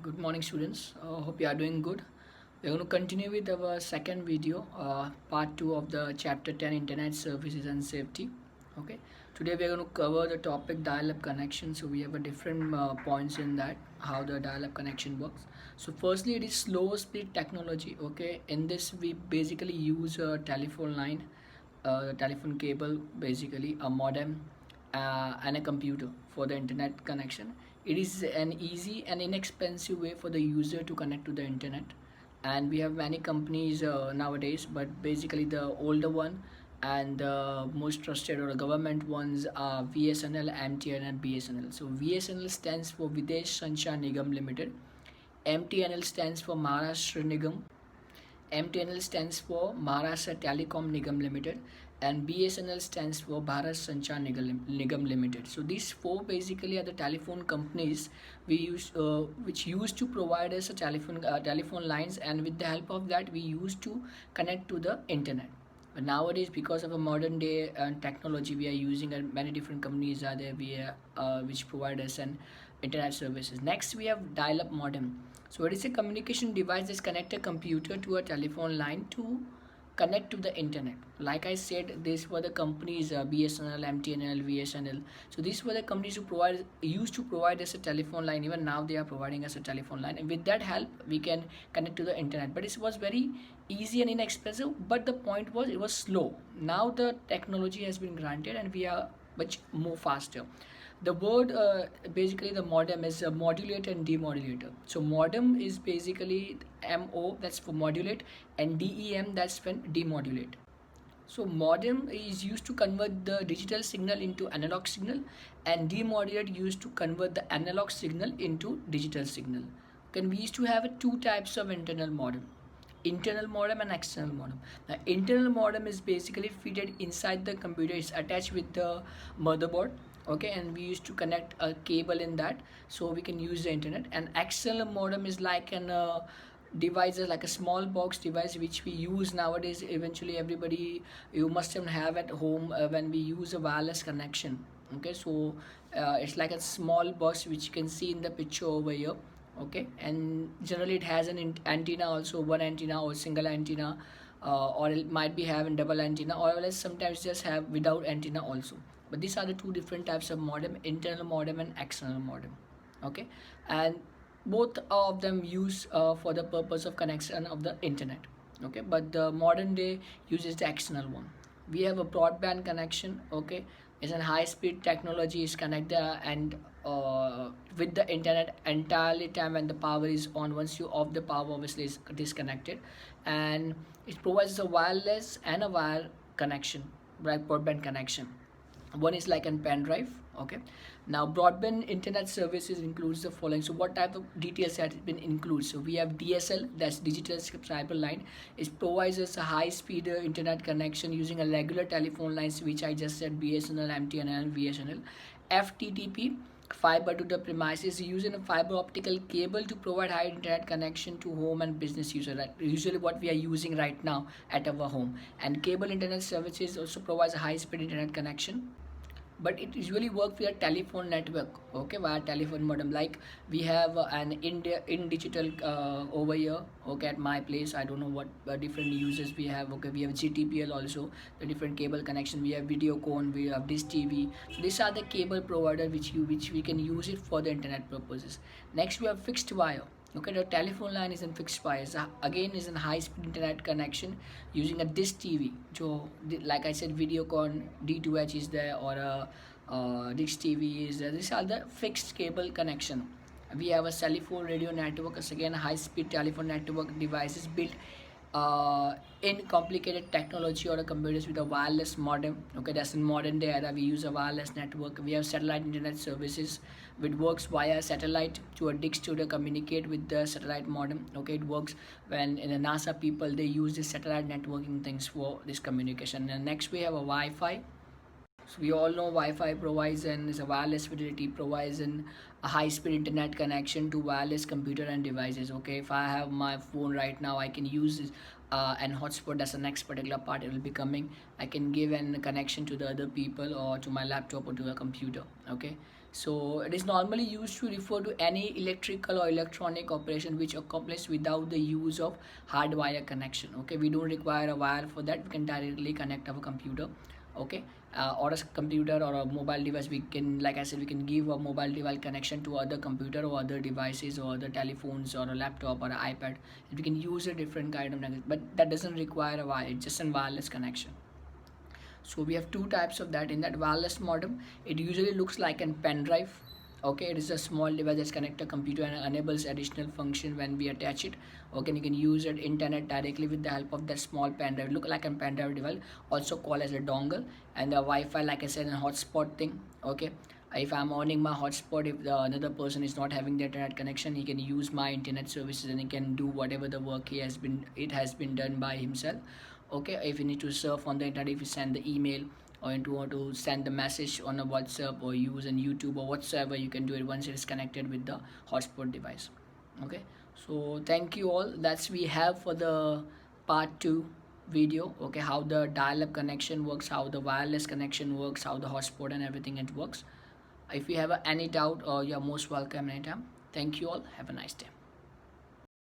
Good morning, students. Hope you are doing good. We're going to continue with our second video, part 2 of the chapter 10, Internet Services and Safety. Okay, today we're going to cover the topic dial-up connection. So we have a different points in that, how the dial-up connection works. So firstly, it is slow speed technology. Okay, in this we basically use a telephone line, telephone cable, basically a modem, and a computer for the internet connection. It is an easy and inexpensive way for the user to connect to the internet, and we have many companies nowadays, but basically the older one and the most trusted or government ones are VSNL, MTN and BSNL. So VSNL stands for Videsh Sanchar Nigam Limited, MTNL stands for Maharashtra Nigam, MTNL stands for Maharashtra Telecom Nigam Limited, and BSNL stands for Bharat Sanchar Nigam Limited. So these four basically are the telephone companies which used to provide us a telephone lines, and with the help of that we used to connect to the internet. But nowadays, because of a modern day technology, we are using many different companies are there which provide us an internet services. Next, we have dial-up modem. So it is a communication device that connects a computer to a telephone line to connect to the internet. Like I said, these were the companies BSNL, MTNL, VSNL. So these were the companies who used to provide us a telephone line. Even now they are providing us a telephone line, and with that help we can connect to the internet. But it was very easy and inexpensive. But the point was it was slow. Now the technology has been granted, and we are much more faster. The word basically the modem is a modulator and demodulator. So modem is basically MO, that's for modulate, and DEM, that's when demodulate. So modem is used to convert the digital signal into analog signal, and demodulate used to convert the analog signal into digital signal. Okay, we used to have two types of internal modem, internal modem and external modem. The internal modem is basically fitted inside the computer, it's attached with the motherboard. Okay, and we used to connect a cable in that so we can use the internet. And external modem is like an device, like a small box device which we use nowadays. Eventually everybody, you must have at home when we use a wireless connection. Okay, so it's like a small box which you can see in the picture over here. Okay, and generally it has an antenna also, one antenna or single antenna, or it might be having double antenna, or else sometimes just have without antenna also. But these are the two different types of modem, internal modem and external modem. Okay, and both of them use for the purpose of connection of the internet. Okay, but the modern day uses the external one. We have a broadband connection. Okay, it's a high speed technology, is connected and with the internet entirely time when the power is on. Once you off the power, obviously is disconnected, and it provides a wireless and a wire connection, right? Broadband connection. One is like a pen drive. Okay, now broadband internet services includes the following. So what type of details has been included? So we have DSL, that's digital subscriber line. It provides us a high speed internet connection using a regular telephone lines, which I just said, BSNL, MTNL and VSNL. FTTP, fiber to the premises, using a fiber optical cable to provide high internet connection to home and business user, right? Usually what we are using right now at our home. And cable internet services also provides a high speed internet connection, but it usually work via telephone network. Okay, via telephone modem. Like we have an in digital over here. Okay, at my place, I don't know what different uses we have. Okay, we have GTPL also, the different cable connection. We have Videocon, we have Dish TV. So these are the cable provider which we can use it for the internet purposes. Next we have fixed wire. Okay, the telephone line is in fixed wire. Again, is in high-speed internet connection using a Dish TV. So, like I said, Videocon, D2H is there, or Dish TV is there. These are the fixed cable connection. We have a cell phone radio network. It's again a high-speed telephone network devices built in complicated technology or a computers with a wireless modem. Okay, that's in modern day era. We use a wireless network. We have satellite internet services which works via satellite to a dish to communicate with the satellite modem. Okay, it works when in the NASA people they use this satellite networking things for this communication. And next we have a Wi-Fi. So we all know Wi-Fi provides and is a wireless fidelity, provides an a high-speed internet connection to wireless computer and devices. Okay, if I have my phone right now, I can use and hotspot. That's the next particular part. It will be coming. I can give an connection to the other people or to my laptop or to a computer. Okay, So it is normally used to refer to any electrical or electronic operation which accomplished without the use of hardwire connection. Okay, we don't require a wire for that. We can directly connect our computer. Okay, or a computer or a mobile device. We can, like I said, we can give a mobile device connection to other computer or other devices or other telephones or a laptop or an iPad. We can use a different kind of network, but that doesn't require a wire. It's just a wireless connection. So we have two types of that. In that wireless modem, it usually looks like a pen drive. Okay, it is a small device that's connected to computer and enables additional function when we attach it. Okay, and you can use it internet directly with the help of that small pen drive. Look like a pen drive device, also called as a dongle. And the Wi-Fi, like I said, a hotspot thing. Okay, if I'm owning my hotspot, if another person is not having the internet connection, he can use my internet services and he can do whatever the work it has been done by himself. Okay, if you need to surf on the internet, if you send the email or you want to send the message on a WhatsApp or use on YouTube or whatsoever, you can do it once it is connected with the hotspot device. Okay, so thank you all. That's we have for the part 2 video. Okay, how the dial-up connection works, how the wireless connection works, how the hotspot and everything it works. If you have any doubt, you're most welcome anytime. Thank you all. Have a nice day.